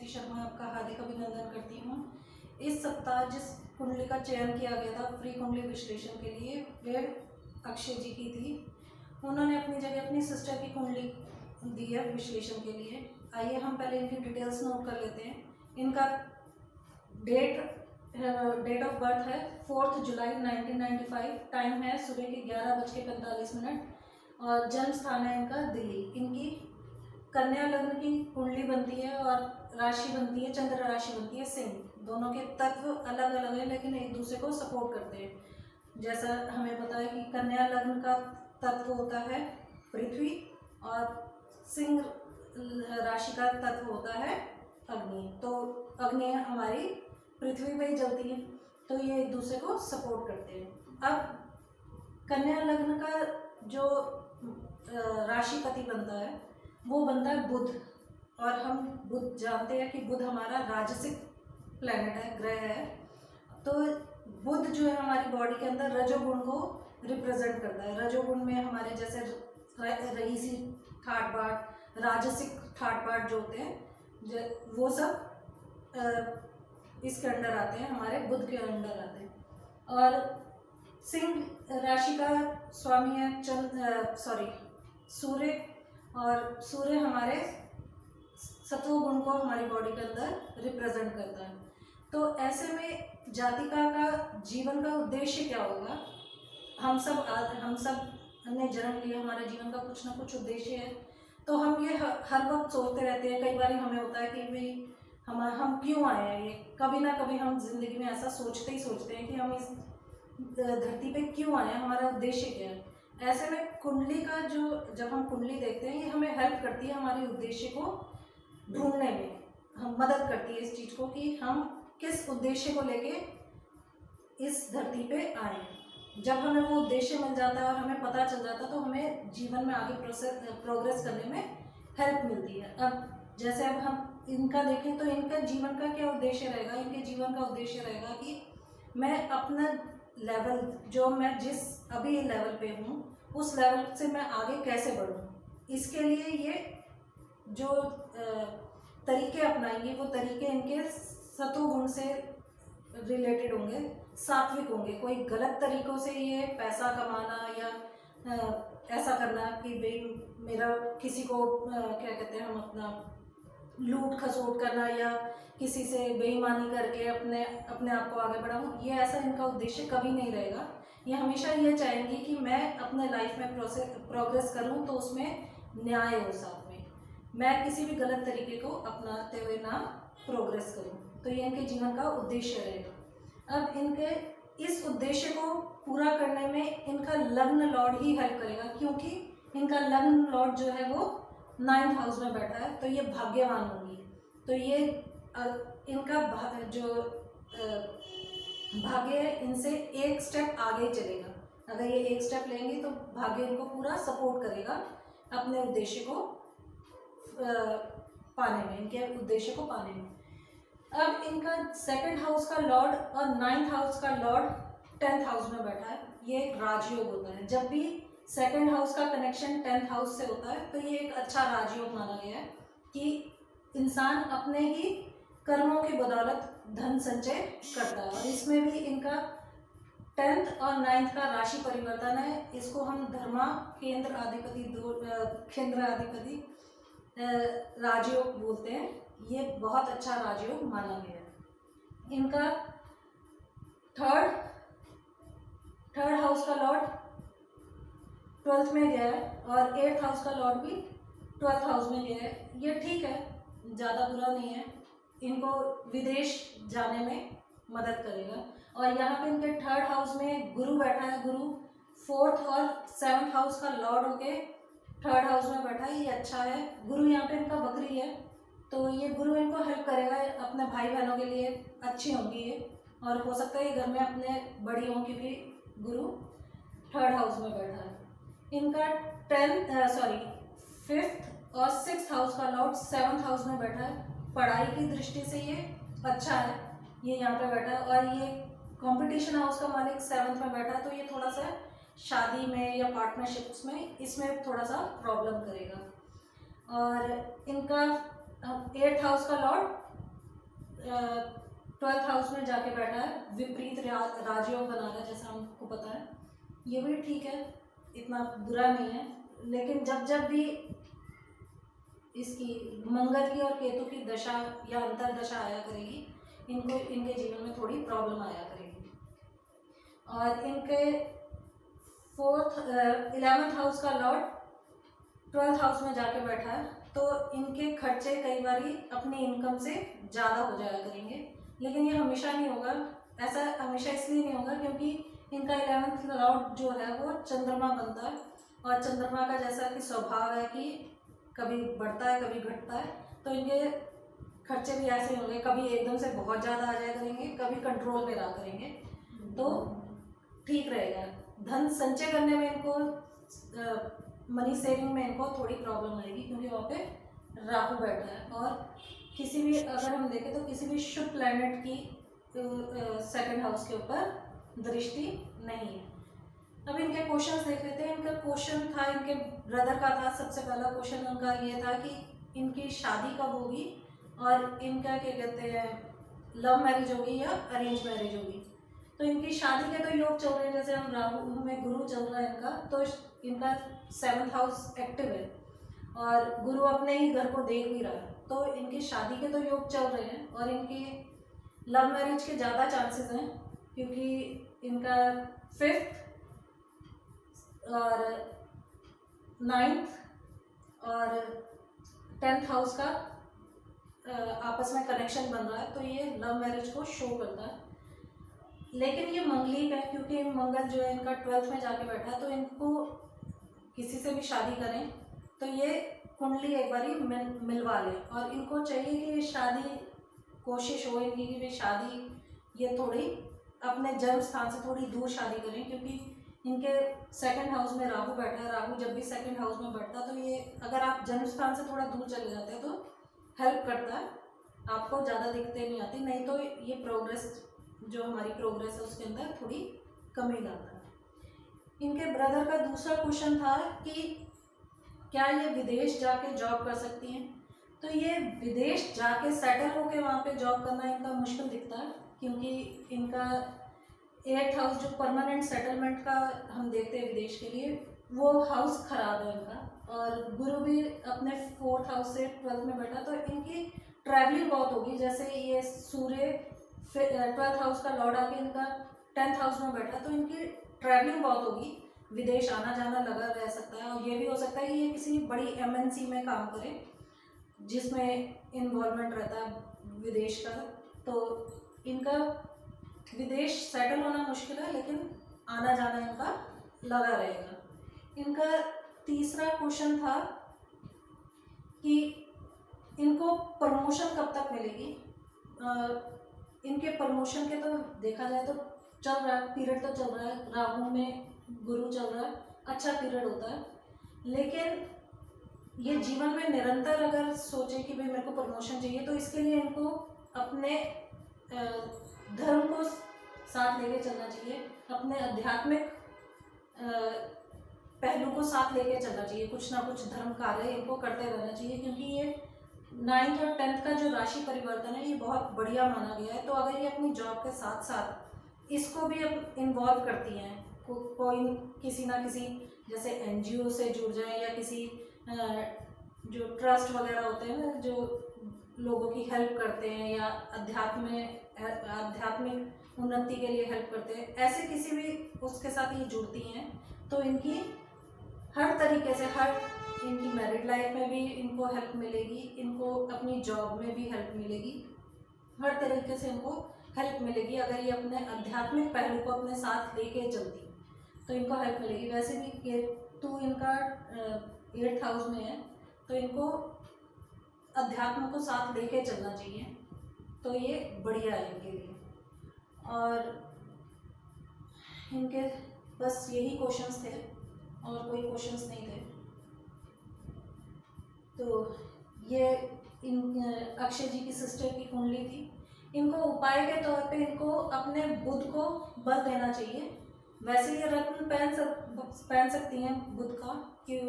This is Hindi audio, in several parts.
दीप्ति शर्मा आपका हार्दिक अभिनंदन करती हूँ। इस सप्ताह जिस कुंडली का चयन किया गया था फ्री कुंडली विश्लेषण के लिए, वह अक्षय जी की थी। उन्होंने अपनी जगह अपनी सिस्टर की कुंडली दी है विश्लेषण के लिए। आइए हम पहले इनकी डिटेल्स नोट कर लेते हैं। इनका डेट ऑफ बर्थ है 4 जुलाई 1995। टाइम है सुबह के 11:45 और जन्म स्थान है इनका दिल्ली। इनकी कन्या लग्न की कुंडली बनती है और राशि बनती है, चंद्र राशि बनती है सिंह। दोनों के तत्व अलग अलग हैं लेकिन एक दूसरे को सपोर्ट करते हैं। जैसा हमें पता है कि कन्या लग्न का तत्व होता है पृथ्वी और सिंह राशि का तत्व होता है अग्नि। तो अग्नि हमारी पृथ्वी पे ही जलती है, तो ये एक दूसरे को सपोर्ट करते हैं। अब कन्या लग्न का जो राशिपति बनता है वो बनता है बुध। और हम बुध जानते हैं कि बुध हमारा राजसिक प्लैनेट है, ग्रह है। तो बुध जो है हमारी बॉडी के अंदर रजोगुण को रिप्रेजेंट करता है। रजोगुण में हमारे जैसे रईसी ठाट बाट, राजसिक ठाट बाट जो होते हैं, वो सब इसके अंडर आते हैं, हमारे बुध के अंडर आते हैं। और सिंह राशि का स्वामी है सूर्य। और सूर्य हमारे सत्व गुण को हमारी बॉडी के अंदर रिप्रेजेंट करता है। तो ऐसे में जातिका का जीवन का उद्देश्य क्या होगा? हम सब ने जन्म लिया, हमारे जीवन का कुछ ना कुछ उद्देश्य है। तो हम ये हर वक्त सोचते रहते हैं। कई बार हमें होता है कि भाई हम क्यों आए हैं, ये कभी ना कभी हम जिंदगी में ऐसा सोचते हैं कि हम इस धरती पे क्यों आए हैं, हमारा उद्देश्य क्या है। ऐसे में कुंडली का जब हम कुंडली देखते हैं, ये हमें हेल्प करती है हमारे उद्देश्य को ढूंढने में। हम मदद करती है इस चीज़ को कि हम किस उद्देश्य को लेके इस धरती पे आए हैं। जब हमें वो उद्देश्य मिल जाता है और हमें पता चल जाता है तो हमें जीवन में आगे प्रोग्रेस करने में हेल्प मिलती है। अब जैसे अब हम इनका देखें तो इनका जीवन का क्या उद्देश्य रहेगा? इनके जीवन का उद्देश्य रहेगा कि मैं अपना लेवल, जो मैं जिस अभी लेवल पे हूँ उस लेवल से मैं आगे कैसे बढ़ूँ। इसके लिए ये जो तरीके अपनाएंगे वो तरीके इनके सत्व गुण से रिलेटेड होंगे, सात्विक होंगे। कोई गलत तरीकों से ये पैसा कमाना या ऐसा करना कि भाई मेरा किसी को क्या कहते हैं, हम अपना लूट खसोट करना या किसी से बेईमानी करके अपने आप को आगे बढ़ाऊँ, ये ऐसा इनका उद्देश्य कभी नहीं रहेगा। ये हमेशा ये चाहेंगी कि मैं अपने लाइफ में प्रोग्रेस करूँ तो उसमें न्याय हो, साथ में मैं किसी भी गलत तरीके को अपनाते हुए ना प्रोग्रेस करूँ। तो ये इनके जीवन का उद्देश्य रहेगा। अब इनके इस उद्देश्य को पूरा करने में इनका लग्न लॉर्ड ही हेल्प करेगा, क्योंकि इनका लग्न लॉर्ड जो है वो 9th हाउस में बैठा है। तो ये भाग्यवान होंगी। तो ये इनका जो भाग्य है इनसे एक स्टेप आगे चलेगा। अगर ये एक स्टेप लेंगे तो भाग्य इनको पूरा सपोर्ट करेगा अपने उद्देश्य को पाने में, इनके उद्देश्य को पाने में। अब इनका 2nd हाउस का लॉर्ड और 9th हाउस का लॉर्ड 10th हाउस में बैठा है। ये एक राजयोग होता है। जब भी 2nd हाउस का कनेक्शन 10th हाउस से होता है तो ये एक अच्छा राजयोग माना गया है कि इंसान अपने ही कर्मों की बदौलत धन संचय करता है। और इसमें भी इनका 10th और 9th का राशि परिवर्तन है। इसको हम धर्मा केंद्र अधिपति राजयोग बोलते हैं। ये बहुत अच्छा राजयोग माना गया है। इनका थर्ड हाउस का लॉर्ड 12th में गया है और 8th हाउस का लॉर्ड भी 12th हाउस में गया है। ये ठीक है, ज़्यादा बुरा नहीं है। इनको विदेश जाने में मदद करेगा। और यहाँ पे इनके 3rd हाउस में गुरु बैठा है। गुरु 4th और 7th हाउस का लॉर्ड होके 3rd हाउस में बैठा है। ये अच्छा है। गुरु यहाँ पे इनका बकरी है, तो ये गुरु इनको हेल्प करेगा। अपने भाई बहनों के लिए अच्छी होंगी ये। और हो सकता है ये घर में अपने बड़ी हों, क्योंकि गुरु 3rd हाउस में बैठा है। इनका 5th और 6th हाउस का लॉर्ड 7th हाउस में बैठा है। पढ़ाई की दृष्टि से ये अच्छा है, ये यहाँ पे बैठा है। और ये कंपटीशन हाउस का मालिक 7th में बैठा है, तो ये थोड़ा सा शादी में या पार्टनरशिप्स में इसमें थोड़ा सा प्रॉब्लम करेगा। और इनका 8th हाउस का लॉर्ड 12th हाउस में जाके बैठा है, विपरीत राजयोग बना रहा है, जैसा हमको पता है। ये भी ठीक है, इतना बुरा नहीं है। लेकिन जब जब भी इसकी मंगल की और केतु की दशा या अंतर दशा आया करेगी, इनको इनके जीवन में थोड़ी प्रॉब्लम आया करेगी। और इनके 11th हाउस का लॉर्ड 12th हाउस में जाके बैठा है, तो इनके खर्चे कई बार अपनी इनकम से ज़्यादा हो जाया करेंगे। लेकिन ये हमेशा नहीं होगा, ऐसा हमेशा इसलिए नहीं होगा क्योंकि इनका 11th लॉर्ड जो है वो चंद्रमा बनता है, और चंद्रमा का जैसा कि स्वभाव है कि कभी बढ़ता है कभी घटता है, तो इनके खर्चे भी ऐसे होंगे, कभी एकदम से बहुत ज़्यादा आ जाया करेंगे, कभी कंट्रोल में रहा करेंगे, तो ठीक रहेगा। धन संचय करने में इनको मनी सेविंग में इनको थोड़ी प्रॉब्लम आएगी, क्योंकि वहाँ पे राहु बैठा है। और किसी भी अगर हम देखें तो किसी भी शुभ प्लैनेट की 2nd हाउस के ऊपर दृष्टि नहीं है। अब इनके क्वेश्चंस देख लेते हैं। इनका क्वेश्चन था, इनके ब्रदर का था, सबसे पहला क्वेश्चन उनका ये था कि इनकी शादी कब होगी, और इनका क्या कहते हैं, लव मैरिज होगी या अरेंज मैरिज होगी। तो इनकी शादी के तो योग चल रहे हैं, जैसे हम राहु में गुरु चल रहा है इनका, तो इनका 7th हाउस एक्टिव है और गुरु अपने ही घर को देख भी रहा है, तो इनकी शादी के तो योग चल रहे हैं। और इनकी लव मैरिज के ज़्यादा चांसेस हैं, क्योंकि इनका 5th और 9th और 10th हाउस का आपस में कनेक्शन बन रहा है, तो ये लव मैरिज को शो करता है। लेकिन ये मंगलिक है, क्योंकि मंगल जो है इनका 12th में जाके बैठा है, तो इनको किसी से भी शादी करें तो ये कुंडली एक बारी मिलवा लें। और इनको चाहिए कि ये शादी, कोशिश हो इनकी कि वे शादी ये थोड़ी अपने जन्म स्थान से थोड़ी दूर शादी करें, क्योंकि इनके 2nd हाउस में राहु बैठा है। राहु जब भी 2nd हाउस में बैठता है तो ये, अगर आप जन्म स्थान से थोड़ा दूर चले जाते हैं तो हेल्प करता है, आपको ज़्यादा दिक्कतें नहीं आती, नहीं तो ये प्रोग्रेस, जो हमारी प्रोग्रेस है उसके अंदर थोड़ी कमी लाता है। इनके ब्रदर का दूसरा क्वेश्चन था कि क्या ये विदेश जाके जॉब कर सकती हैं। तो ये विदेश जाके सेटल होके वहाँ पे जॉब करना इनका मुश्किल दिखता है, क्योंकि इनका 8th हाउस जो परमानेंट सेटलमेंट का हम देखते हैं विदेश के लिए, वो हाउस खराब है इनका। और गुरु भी अपने 4th हाउस से 12th में बैठा, तो इनकी ट्रैवलिंग बहुत होगी। जैसे ये सूर्य 12th हाउस का लॉर्ड आके इनका 10th हाउस में बैठा, तो इनकी ट्रैवलिंग बहुत होगी, विदेश आना जाना लगा रह सकता है। और ये भी हो सकता है कि ये किसी बड़ी MNC में काम करे जिसमें इन्वॉल्वमेंट रहता है विदेश का, तो इनका विदेश सेटल होना मुश्किल है, लेकिन आना जाना इनका लगा रहेगा। इनका तीसरा क्वेश्चन था कि इनको प्रमोशन कब तक मिलेगी। इनके प्रमोशन के तो देखा जाए तो चल रहा है, पीरियड तो चल रहा है, राहु में गुरु चल रहा है, अच्छा पीरियड होता है। लेकिन ये जीवन में निरंतर अगर सोचे कि भाई मेरे को प्रमोशन चाहिए, तो इसके लिए इनको अपने धर्म को साथ लेके चलना चाहिए, अपने आध्यात्मिक पहलू को साथ लेके चलना चाहिए, कुछ ना कुछ धर्म कार्य इनको करते रहना चाहिए, क्योंकि ये 9th और 10th का जो राशि परिवर्तन है ये बहुत बढ़िया माना गया है। तो अगर ये अपनी जॉब के साथ साथ इसको भी इन्वॉल्व करती हैं, कोई किसी ना किसी, जैसे NGO से जुड़ जाए, या किसी जो ट्रस्ट वगैरह होते हैं ना, जो लोगों की हेल्प करते हैं या आध्यात्मिक उन्नति के लिए हेल्प करते हैं, ऐसे किसी भी उसके साथ ये जुड़ती हैं, तो इनकी हर तरीके से, हर इनकी मैरिड लाइफ में भी इनको हेल्प मिलेगी, इनको अपनी जॉब में भी हेल्प मिलेगी, हर तरीके से इनको हेल्प मिलेगी। अगर ये अपने आध्यात्मिक पहलू को अपने साथ लेके चलती तो इनको हेल्प मिलेगी। वैसे भी केतु इनका 8th हाउस में है, तो इनको अध्यात्म को साथ लेके चलना चाहिए, तो ये बढ़िया है इनके लिए। और इनके बस यही क्वेश्चंस थे, और कोई क्वेश्चंस नहीं थे। तो ये इन अक्षय जी की सिस्टर की कुंडली थी। इनको उपाय के तौर पे इनको अपने बुध को बल देना चाहिए। वैसे ये रत्न पहन सकती हैं बुध का, कि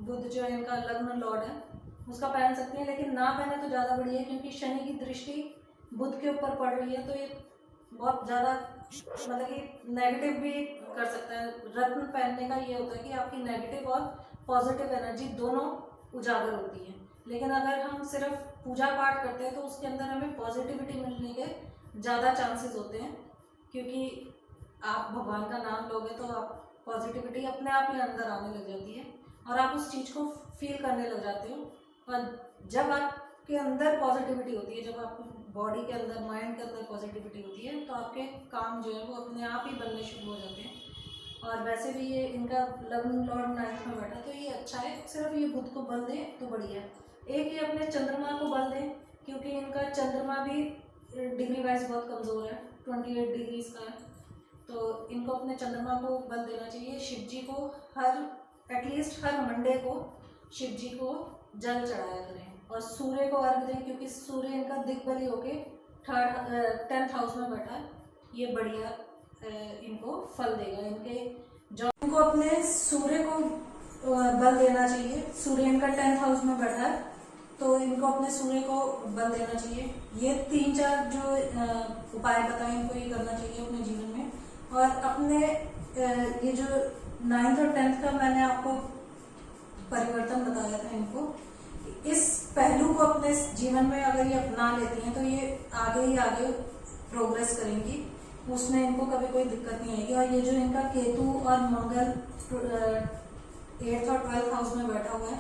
बुध जो है इनका लग्न लॉर्ड है, उसका पहन सकती हैं, लेकिन ना पहने तो ज़्यादा बढ़िया है, क्योंकि शनि की दृष्टि बुध के ऊपर पड़ रही है, तो ये बहुत ज़्यादा मतलब कि नेगेटिव भी कर सकता है। रत्न पहनने का ये होता है कि आपकी नेगेटिव और पॉजिटिव एनर्जी दोनों उजागर होती है। लेकिन अगर हम सिर्फ पूजा पाठ करते हैं तो उसके अंदर हमें पॉजिटिविटी मिलने के ज़्यादा चांसेस होते हैं, क्योंकि आप भगवान का नाम लोगे तो आप पॉजिटिविटी अपने आप ही अंदर आने लग जाती है और आप उस चीज़ को फील करने लग जाते हो। और जब आपके अंदर पॉजिटिविटी होती है, जब आपकी बॉडी के अंदर, माइंड के अंदर पॉजिटिविटी होती है, तो आपके काम जो है वो अपने आप ही बनने शुरू हो जाते हैं। और वैसे भी ये इनका लग्न लॉर्ड 9th में बैठा, तो ये अच्छा है। सिर्फ ये बुध को बल दें तो बढ़िया है। एक ये अपने चंद्रमा को बल दें, क्योंकि इनका चंद्रमा भी डिग्री वाइज बहुत कमज़ोर है, 28 डिग्रीज का है। तो इनको अपने चंद्रमा को बल देना चाहिए। शिव जी को एटलीस्ट हर मंडे को शिव जी को जल चढ़ाया करें, और सूर्य को अर्घ दें, क्योंकि सूर्य इनका दिग्बली होके 10th हाउस में बैठा है। ये बढ़िया इनको फल देगा। इनको अपने सूर्य को बल देना चाहिए। सूर्य इनका 10th हाउस में बैठा है, तो इनको अपने सूर्य को बल देना चाहिए। ये 3-4 जो उपाय बताए इनको ये करना चाहिए अपने जीवन में। और अपने ये जो 9th और 10th का मैंने आपको परिवर्तन बताया था, इनको इस पहलू को अपने जीवन में अगर ये अपना लेती हैं तो ये आगे ही आगे प्रोग्रेस करेंगी, उसमें इनको कभी कोई दिक्कत नहीं आएगी। और ये जो इनका केतु और मंगल 8th और 12th हाउस में बैठा हुआ है,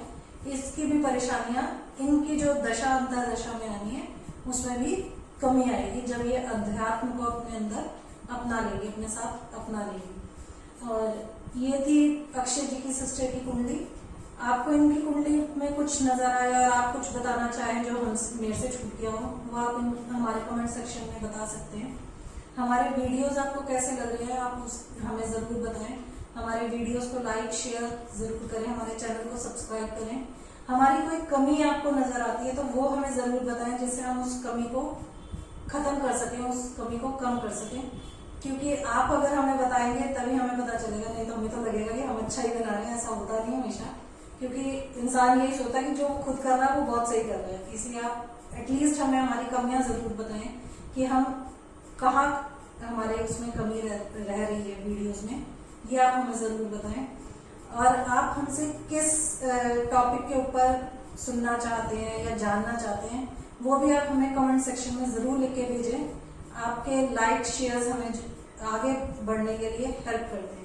इसकी भी परेशानियां इनकी जो दशा अंतरदशा में आनी है उसमें भी कमी आएगी, जब ये अध्यात्म को अपने अंदर अपना लेगी, अपने साथ अपना लेगी। और ये थी अक्षय जी की सिस्टर की कुंडली। आपको इनकी कुंडली में कुछ नजर आया और आप कुछ बताना चाहें जो मेरे से छूट गया हो, वो आप हमारे कमेंट सेक्शन में बता सकते हैं। हमारे वीडियोस आपको कैसे लग रहे हैं आप हमें ज़रूर बताएं। हमारे वीडियोस को लाइक शेयर ज़रूर करें, हमारे चैनल को सब्सक्राइब करें। हमारी कोई कमी आपको नज़र आती है तो वो हमें ज़रूर बताएं, जिससे हम उस कमी को ख़त्म कर सकें, उस कमी को कम कर सकें। क्योंकि आप अगर हमें बताएंगे तभी हमें पता चलेगा, नहीं तो हमें तो लगेगा कि हम अच्छा ही बना रहे हैं। ऐसा होता नहीं हमेशा, क्योंकि इंसान यही सोचता है कि जो खुद कर रहा है वो बहुत सही कर रहा है। इसलिए आप एटलीस्ट हमें हमारी कमियां ज़रूर बताएं कि हम कहाँ हमारे उसमें कमी रह रही है वीडियोस में, ये आप हमें ज़रूर बताएं। और आप हमसे किस टॉपिक के ऊपर सुनना चाहते हैं या जानना चाहते हैं, वो भी आप हमें कमेंट सेक्शन में ज़रूर लिख के भेजें। आपके लाइक शेयर्स हमें आगे बढ़ने के लिए हेल्प करते हैं।